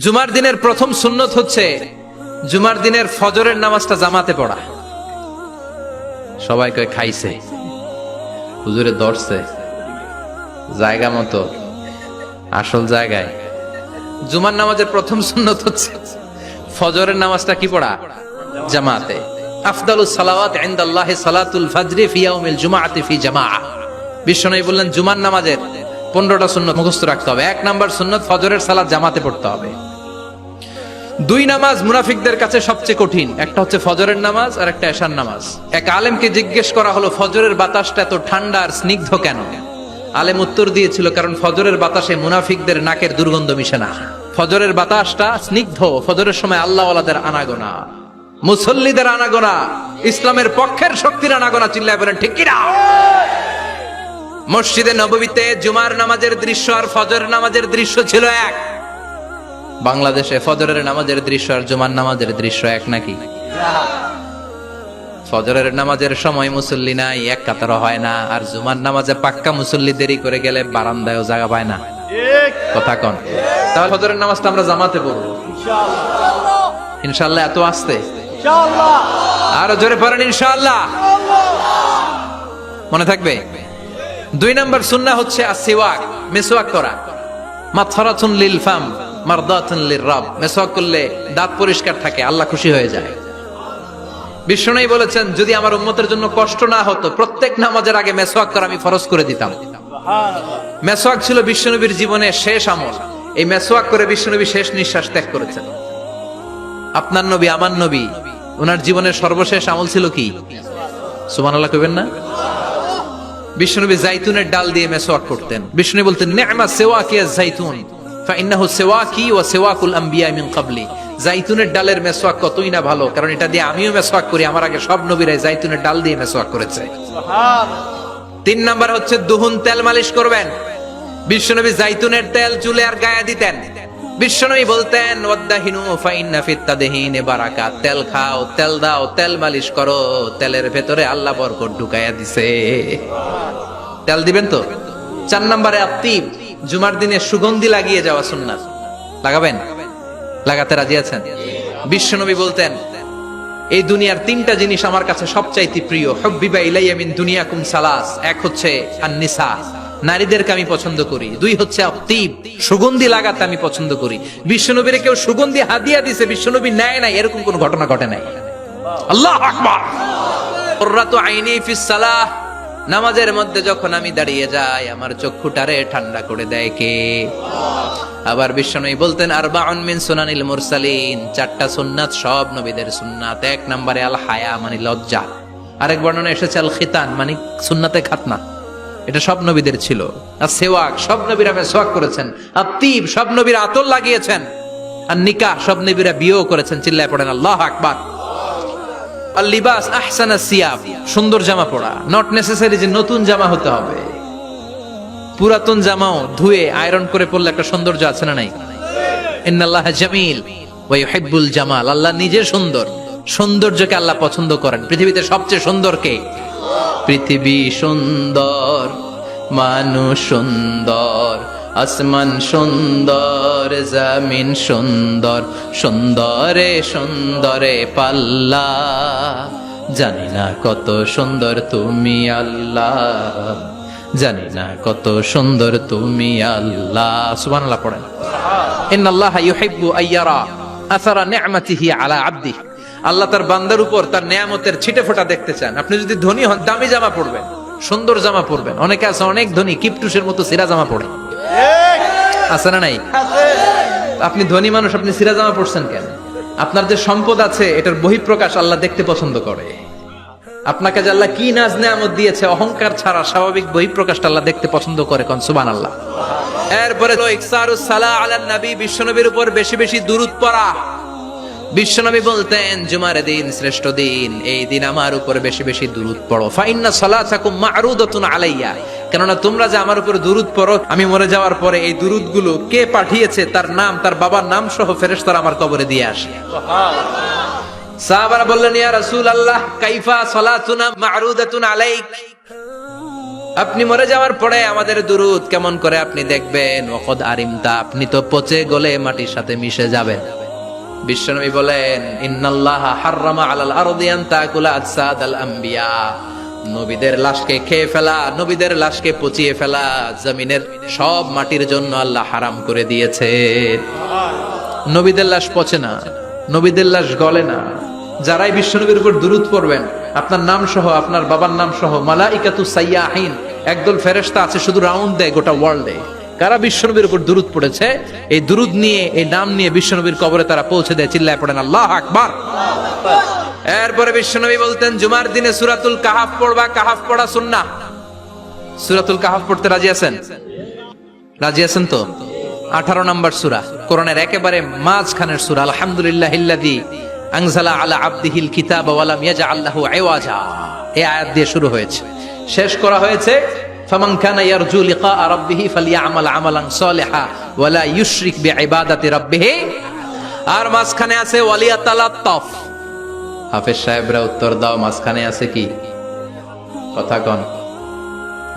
জুমার দিনের প্রথম সুন্নত হচ্ছে জুমার দিনের ফজরের নামাজটা জামাতে পড়া। সবাই কয় খাইছে, হুজুরে ধরছে জায়গা মতো আসল জায়গায়। জুমার নামাজের প্রথম সুন্নত হচ্ছে ফজরের নামাজটা কি পড়া? জামাতে। আফদালুস সালাওয়াত ইনদাল্লাহি সালাতুল ফাজরি ফি ইয়াউমিল জুমআতি ফি জামাআহ। বিশ্বনবী বললেন জুমার নামাজের 15টা সুন্নত মুখস্থ রাখতে হবে। 1 নাম্বার সুন্নত ফজরের সালাত জামাতে পড়তে হবে। 2 নামাজ মুনাফিকদের কাছে সবচেয়ে কঠিন, একটা হচ্ছে ফজরের নামাজ আর একটা এশার নামাজ। এক আলেমকে জিজ্ঞেস করা হলো ফজরের বাতাসটা এত ঠান্ডা আর স্নিগ্ধ কেন? আলেম উত্তর দিয়েছিল কারণ ফজরের বাতাসে মুনাফিকদের নাকের দুর্গন্ধ মিশে না। ফজরের বাতাসটা স্নিগ্ধ, ফজরের সময় আল্লাহওয়ালাদের আনাগোনা, মুসল্লিদের আনাগোনা, ইসলামের পক্ষের শক্তির আনাগোনা। চিল্লায় বলেন ঠিক কিনা? মসজিদে নববীতে জুমার নামাজের দৃশ্য আর ফজরের নামাজের দৃশ্য ছিল এক। বাংলাদেশে ফজরের নামাজের দৃশ্য আর জুমার নামাজের দৃশ্য এক নাকি? ফজরের নামাজের সময় মুসল্লি নাই, এক কাতার হয় না, আর জুমার নামাজে পাক্কা মুসল্লি দেরি করে গেলে বারান্দায়ও জায়গা পায় না। কথা কন। তাহলে ফজরের নামাজটা আমরা জামাতে পড়বো ইনশাআল্লাহ। এত আসতে আরো জোরে পড়েন ইনশাআল্লাহ। মনে থাকবে? 2 নাম্বার সুন্নাহ হচ্ছে আসওয়াক, মিসওয়াক করা। মাতহারাতুন লিল ফাম মারদাতুন লিররাব। মিসওয়াক করলে দাঁত পরিষ্কার থাকে, আল্লাহ খুশি হয়ে যায়। বিশ্বনবী বলেছেন যদি আমার উম্মতের জন্য কষ্ট না হতো প্রত্যেক নামাজের আগে মিসওয়াক করা আমি ফরজ করে দিতাম। মিসওয়াক ছিল বিশ্বনবীর জীবনের শেষ আমল। এই মিসওয়াক করে বিশ্বনবী শেষ নিঃশ্বাস ত্যাগ করেছেন। আপনার নবী আমার নবী ওনার জীবনের সর্বশেষ আমল ছিল কি? সুবহানাল্লাহ কইবেন না? বিশ্বনবী জাইতুনের ডাল দিয়ে মিসওয়াক করতেন। বিশ্বনবী বলতেন নি'মা সিওয়াকি আয-যাইতুন ফাইন্নাহু সিওয়াকি ওয়া সিওয়াকুল আমবিয়া মিন ক্বাবলি। জাইতুনের ডালের মিসওয়াক কতই না ভালো, কারণ এটা দিয়ে আমিও মিসওয়াক করি, আমার আগে সব নবীরাই জাইতুনের ডাল দিয়ে মিসওয়াক করেছে। সুবহানাল্লাহ। 3 নাম্বার হচ্ছে দুহুন, তেল মালিশ করবেন। বিশ্বনবী জাইতুনের তেল চুলে আর গায়ে দিতেন। বিশ্বনবী বলতেন ওয়াদাহিনু ফাইন্না ফিত তাদহিনি বারাকাত। তেল খাও, তেল দাও, তেল মালিশ করো, তেলের ভেতরে আল্লাহ বরকত ঢুকাইয়া দিছে। তেল দিবেন তো? 4 নম্বরে আত্তিব, জুমার দিনে সুগন্ধি লাগিয়ে যাওয়া সুন্নাত। লাগাবেন? লাগাতে রাজি আছেন? বিশ্বনবী বলতেন এই দুনিয়ার 3টা জিনিস আমার কাছে সবচাইতে প্রিয়। হুব্বিবা ইলাইয়া মিন দুনিয়াকুম সালাস। 1 হচ্ছে আন-নিসা, নারীদেরকে আমি পছন্দ করি। 2 হচ্ছে আত্তিব, সুগন্ধি লাগাতে আমি পছন্দ করি। বিশ্বনবীরে কেউ সুগন্ধি হাদিয়া দিছে, বিশ্বনবী নেয় নাই, এরকম কোন ঘটনা ঘটে নাই। আল্লাহু আকবার। কুররাতু আইনি ফিস সালাহ। নামাজের মধ্যে যখন আমি দাঁড়িয়ে যাই আমার চক্ষুটারে ঠান্ডা করে দেয় কে? আবার বিশ্বনবী বলতেন আরবাউন মিন সুনানিল মুরসালিন। 4টা সুন্নাত সব নবীদের সুন্নাত। 1 নম্বরে আল হায়া মানে লজ্জা। আরেক বর্ণনা এসেছে আল খিতান মানে সুন্নাতে খাতনা, এটা সব নবীদের ছিল। আর সেওয়াক, সব নবীরা মিসওয়াক করেছেন। আত্তিব, সব নবীরা আতর লাগিয়েছেন। আর নিকাহ, সব নবীরা বিয়েও করেছেন। চিল্লায় পড়েন আল্লাহু আকবার। আর লিবাস আহসানাস সিয়াব, সুন্দর জামা পরা। নট নেসেসারি যে নতুন জামা হতে হবে, পুরাতন জামাও ধুয়ে আয়রন করে পরলে একটা সৌন্দর্য আছে না নাই? ইন্নাল্লাহা জামিল ওয়া ইউহিব্বুল জামাল। আল্লাহ নিজে সুন্দর, সৌন্দর্যকে আল্লাহ পছন্দ করেন। পৃথিবীতে সবচেয়ে সুন্দর কে? পৃথিবী সুন্দর, মানুষ সুন্দর, আসমান সুন্দর, জমিন সুন্দর, সুন্দরে সুন্দরে পাল্লা। জানি না কত সুন্দর তুমি আল্লাহ, জানি না কত সুন্দর তুমি আল্লাহ। সুবহানাল্লাহ পড়েন। ইন্নাল্লাহা ইউহিব্বু আইয়ারা আসারা নি'মাতিহি আলা আবদিহি। আল্লাহ তার বান্দার উপর তার নেয়ামতের ছিটে ফোঁটা দেখতে চান। আপনি যদি ধনী হন দামি জামা পরবেন, সুন্দর জামা পরবেন। অনেকে আছে অনেক ধনী কিপটুসের মতো সিরা জামা পরে, আছে না নাই? আপনি ধনী মানুষ, আপনি সিরা জামা পরছেন কেন? আপনার যে সম্পদ আছে এটার বহিঃপ্রকাশ আল্লাহ দেখতে পছন্দ করে। আপনাকে যে আল্লাহ কি নাজ নেয়ামত দিয়েছে, অহংকার ছাড়া স্বাভাবিক বহিঃপ্রকাশটা আল্লাহ দেখতে পছন্দ করে। কোন সুবহানাল্লাহ। এরপরে ইকসারুস সালাহ আলান নবী, বিশ্বনবীর উপর বেশি বেশি দুরূদ পড়া। বিশ্বনবী বলতেন জুমার দিন শ্রেষ্ঠ দিন, এই দিন আমার উপর বেশি বেশি দুরূদ পড়ো। ফাইন্না সালাতাকুম মা'রুদাতুন আলাইয়া। কেননা তোমরা যে আমার উপর দুরূদ পড়ো, আমি মরে যাওয়ার পরে এই দুরূদগুলো কে পাঠিয়েছে তার নাম, তার বাবার নাম সহ ফেরেশতারা আমার কবরে দিয়ে আসে। সুবহানাল্লাহ। সাহাবারা বললেন ইয়া রাসূলুল্লাহ কাইফা সালাতুনা মা'রুদাতুন আলাইক। আপনি মরে যাওয়ার পরে আমাদের দুরূদ কেমন করে আপনি দেখবেন, ওয়াকাদ আরিমতা, আপনি তো পচে গলে মাটির সাথে মিশে যাবেন। বিশ্বনবী বলেন, ইন্নাল্লাহা হাররামা আলাল আরদি আন তাকুলা আজসাদাল আম্বিয়া, নবীদের লাশকে খেয়ে ফেলা, নবীদের লাশকে পচিয়ে ফেলা জমিনের সব মাটির জন্য আল্লাহ হারাম করে দিয়েছে। নবীদের লাশ পচে না, নবীদের লাশ গলে না। যারাই বিশ্বনবীর উপর দুরূদ পড়বেন, আপনার নাম সহ, আপনার বাবার নাম সহ, মালাইকাতু সাইয়াহিন, একদল ফেরেশতা আছে শুধু রাউন্ড দেয় গোটা ওয়ার্ল্ডে। কারা বিশ্বনবীর উপর দুরূদ পড়েছে, এই দুরূদ নিয়ে, এই নাম নিয়ে বিশ্বনবীর কবরে তারা পৌঁছে দেয়। চিল্লায় পড়েন আল্লাহু আকবার। এরপরে বিশ্বনবী বলতেন, জুমার দিনে সূরাতুল কাহাফ পড়বা, কাহাফ পড়া সুন্নাহ। সূরাতুল কাহাফ পড়তে রাজি আছেন? রাজি আছেন তো? 18 নম্বর সূরা, কোরআনের একেবারে মাঝখানের সূরা। আলহামদুলিল্লাহিল্লাযী আনজালা আলা আবদিহিল কিতাবা ওয়া লাম ইয়াজআল লাহু ইওয়াজা, এই আয়াত দিয়ে শুরু হয়েছে, শেষ করা হয়েছে ফামান কানা ইয়ারজু লিকা রাব্বিহি ফালইয়ামাল আমালান সালিহা ওয়া লা ইউশরিক বিইবাদাতি রাব্বিহি। আর মাঝখানে আছে ওয়ালিয়াতালাত্তাফ। হাফেজ সাহেবরা উত্তর দাও, মাঝখানে আছে কি? কথা কন।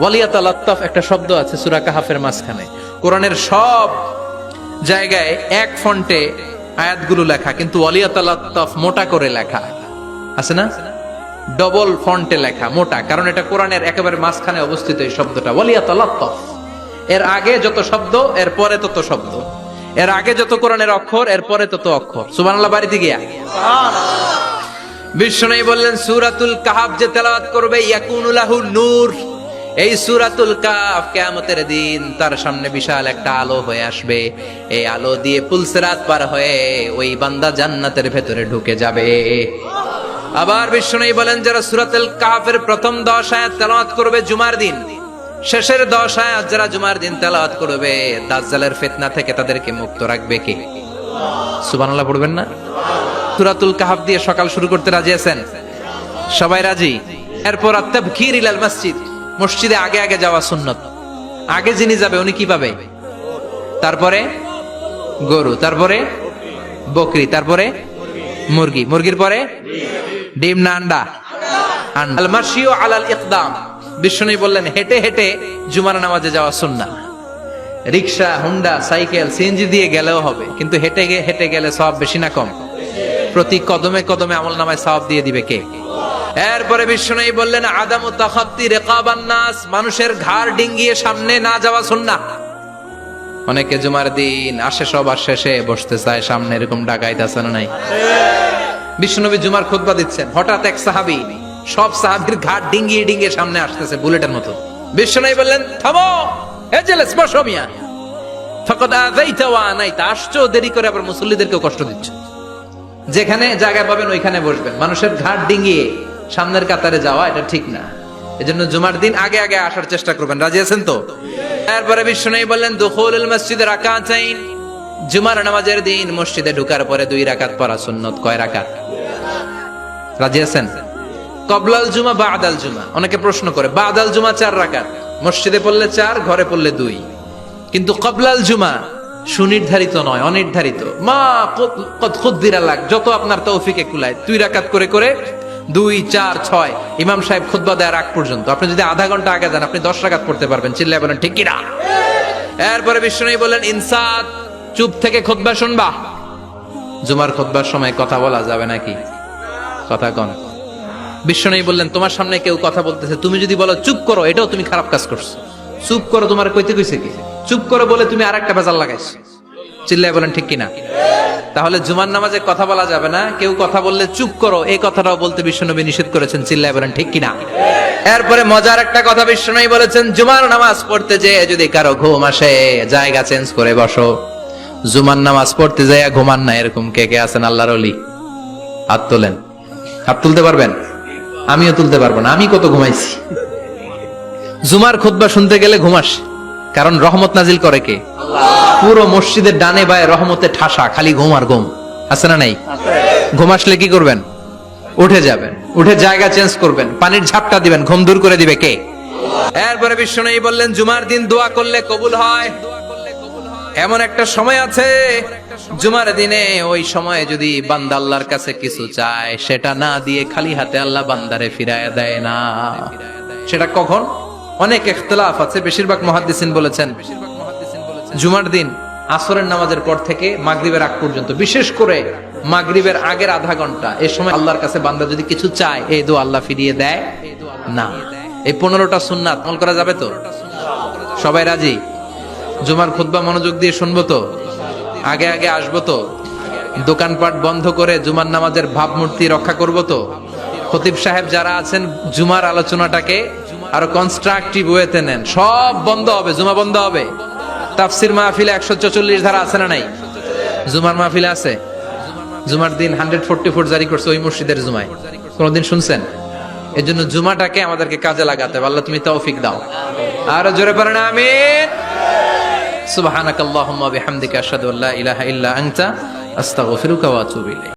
ওয়ালিয়াতালাত্তাফ একটা শব্দ আছে সূরা কাহাফের মাঝখানে। কোরআনের সব জায়গায় এক ফন্টে আয়াতগুলো লেখা, কিন্তু ওয়ালিয়াতালাত্তাফ মোটা করে লেখা আছে না? ডবল ফন্টে লেখা, মোটা, কারণ এটা কোরআনের একেবারে মাঝখানে অবস্থিত এই শব্দটা ওয়ালিয়াতালাত্তাফ। এর আগে যত শব্দ, এর পরে তত শব্দ, এর আগে যত কোরআনের অক্ষর, এর পরে তত অক্ষর। সুবহানাল্লাহ বাড়িতে গিয়া বিশ্বনবী বললেন, সূরাতুল কাহাফ যে তেলাওয়াত করবে ইয়াকুনু লাহু নূর, এই সূরাতুল কাহাফ কিয়ামতের দিন তার সামনে বিশাল একটা আলো হয়ে আসবে। এই আলো দিয়ে পুলসিরাত পার হয়ে ওই বান্দা জান্নাতের ভেতরে ঢুকে যাবে। আবার বিশ্বনবী বলেন, যারা সূরাতুল কাহাফের প্রথম 10 আয়াত তেলাওয়াত করবে জুমার দিন, শেষের 10 আয়াত যারা জুমার দিন তেলাওয়াত করবে, দাজ্জালের ফিতনা থেকে তাদেরকে মুক্ত রাখবে কে? সুবহানাল্লাহ পড়বেন না? সূরাতুল কাহাফ দিয়ে সকাল শুরু করতে রাজি আছেন? সবাই রাজি? এরপর আত-তাবকির ইলাল মসজিদ, মসজিদে আগে আগে যাওয়া সুন্নাত। আগে যিনি যাবে উনি কি পাবে? তারপরে গরু, তারপরে বকরি, তারপরে মুরগি, মুরগির পরে ডিম না আন্ডা? আল মাশিউ আলাল ইকদাম। বিশ্বনবী বললেন, হেঁটে হেঁটে জুমার নামাজে যাওয়া সুন্নাহ। রিকশা, হুন্ডা, সাইকেল, সিএনজি দিয়ে গেলেও হবে, কিন্তু হেঁটে হেঁটে গেলে সওয়াব বেশি না কম? প্রতি কদমে কদমে আমলনামায় সওয়াব দিয়ে দিবে কে? এরপরে বিশ্বনবী বললেন, আদামু তাখাত্তি রিকাবান নাস, মানুষের ঘাড় ডিঙ্গিয়ে সামনে না যাওয়া সুন্নাহ। অনেকে জুমার দিন আসে, সবার শেষে বসতে চায় সামনে, এরকম ডাকাইত আছে না নাই? বিশ্বনবী জুমার খুতবা দিচ্ছেন, হঠাৎ এক সাহাবী সব সাহাবীর ঘাড় ডিঙ্গিয়ে ডিঙ্গিয়ে সামনে আসতেছে বুলেটের মতো। বিশ্বনবী বললেন, থামো, এজেলেস, বসো মিয়া, ফাকাদ আযাইতা ওয়া আনাইতা, আসছো দেরি করে আবার মুসল্লিদেরকেও কষ্ট দিচ্ছ। যেখানে জায়গা পাবেন ওইখানে বসবেন, মানুষের ঘাড় ডিঙ্গিয়ে সামনের কাতারে যাওয়া এটা ঠিক না। এজন্য জুমার দিন আগে আগে আসার চেষ্টা করবেন। রাজি আছেন তো? এরপরে বিশ্বনবী বললেন, দুখুলুল মসজিদে রাকাতাইন, জুমার নামাজের দিন মসজিদে ঢোকার পরে 2 রাকাত পড়া সুন্নাত। কয় রাকাত? রাজি আছেন? কবলাল জুমা, বাদাল জুমা। অনেকে প্রশ্ন করে, বাদাল জুমা 4 রাকাত, মসজিদে পড়লে 4, ঘরে পড়লে 2। কিন্তু কবলাল জুমা সুনির্ধারিত নয়, অনির্ধারিত। মা কদ খুদ্দিরা লাক, যত আপনার তৌফিকে কুলায় 2 রাকাত করে করে 2, 4, 6 ইমাম সাহেব খুতবা দেওয়ার আগ পর্যন্ত। আপনি যদি আধা ঘন্টা আগে যান, আপনি 10 রাকাত পড়তে পারবেন। চিল্লায় বলেন ঠিক কি না? এরপরে বিশ্বনবী বললেন, ইনসাত, চুপ থেকে খুতবা শুনবা। জুমার খুতবার সময় কথা বলা যাবে নাকি? কথা কন। বিশ্বনবী বললেন, তোমার সামনে কেউ কথা বলতেছে, তুমি যদি বলো চুপ করো, এটাও তুমি খারাপ কাজ করছো। চুপ করো তোমার কইতে কইছে কি? চুপ করো বলে তুমি আরেকটা ভেজাল লাগাইছো। চিল্লায় বলেন ঠিক কিনা? তাহলে জুমার নামাজে কথা বলা যাবে না, কেউ কথা বললে চুপ করো, এই কথাটাও বলতে বিশ্বনবী নিষেধ করেছেন। চিল্লায় বলেন ঠিক কিনা? এরপরে মজার একটা কথা বিশ্বনবী বলেছেন, জুমার নামাজ পড়তে যেয়ে যদি কারো ঘুম আসে, জায়গা চেঞ্জ করে বসো। জুমার নামাজ পড়তে যেয়ে ঘুমান না, এরকম কে কে আছেন আল্লাহর ওলি? হাত তোলেন। হাত তুলতে পারবেন? আমিও তুলতে পারবো না, আমি কত ঘুমাইছি। জুমার খুতবা শুনতে গেলে ঘুমাস, কারণ রহমত নাজিল করে কে? পুরো মসজিদের ডানে বায়ে রহমতে ঠাসা, খালি ঘুম আর ঘুম। আছে না নাই? ঘুম আসলে কি করবেন? উঠে যাবেন, উঠে জায়গা চেঞ্জ করবেন, পানির ঝাপটা দিবেন, ঘুম দূর করে দিবে কে? এরপরে বিশ্বনবী বললেন, জুমার দিন দোয়া করলে কবুল হয়। এমন একটা সময় আছে জুমার দিনে, ওই সময়ে যদি বান্দা আল্লাহর কাছে কিছু চায়, সেটা না দিয়ে খালি হাতে আল্লাহ বান্দারে ফিরায় দেয় না। সেটা কখন? অনেক ইখতিলাফ আছে, বেশিরভাগ মুহাদ্দিসিন বলেছেন জুমার দিন আসরের নামাজের পর থেকে মাগরিবের আগ পর্যন্ত, বিশেষ করে মাগরিবের আগের আধা ঘন্টা, এই সময় আল্লাহর কাছে বান্দা যদি কিছু চায় এই দোয়া আল্লাহ ফিরিয়ে দেয় না। এই 15টা সুন্নাত আমল করা যাবে তো? সবাই রাজি? জুমার খুতবা মনোযোগ দিয়ে শুনবো তো? আগে আগে আসবো তো? দোকানপাট বন্ধ করে জুমার নামাজের ভাবমূর্তি রক্ষা করবো তো? খতিব সাহেব যারা আছেন জুমার আলোচনাটাকে আরো কনস্ট্রাকটিভ ওয়েতে নেন। সব বন্ধ হবে, জুমা বন্ধ হবে। তাফসির মাহফিলে 144 ধারা আছে না নাই? জুমার মাহফিলে আছে। জুমার দিন 144 জারি করছে ওই মসজিদের জুমায়, কোনদিন শুনছেন? এই জন্য জুমাটাকে আমাদেরকে কাজে লাগাতে হবে। আল্লাহ তুমি তৌফিক দাও। আর জোরে পড়েন আমিন। সুবহানাকাল্লাহুম্মা বিহামদিকা আশহাদু আল্লা ইলাহা ইল্লা আনতা আস্তাগফিরুকা ওয়া আতুবু ইলাইক।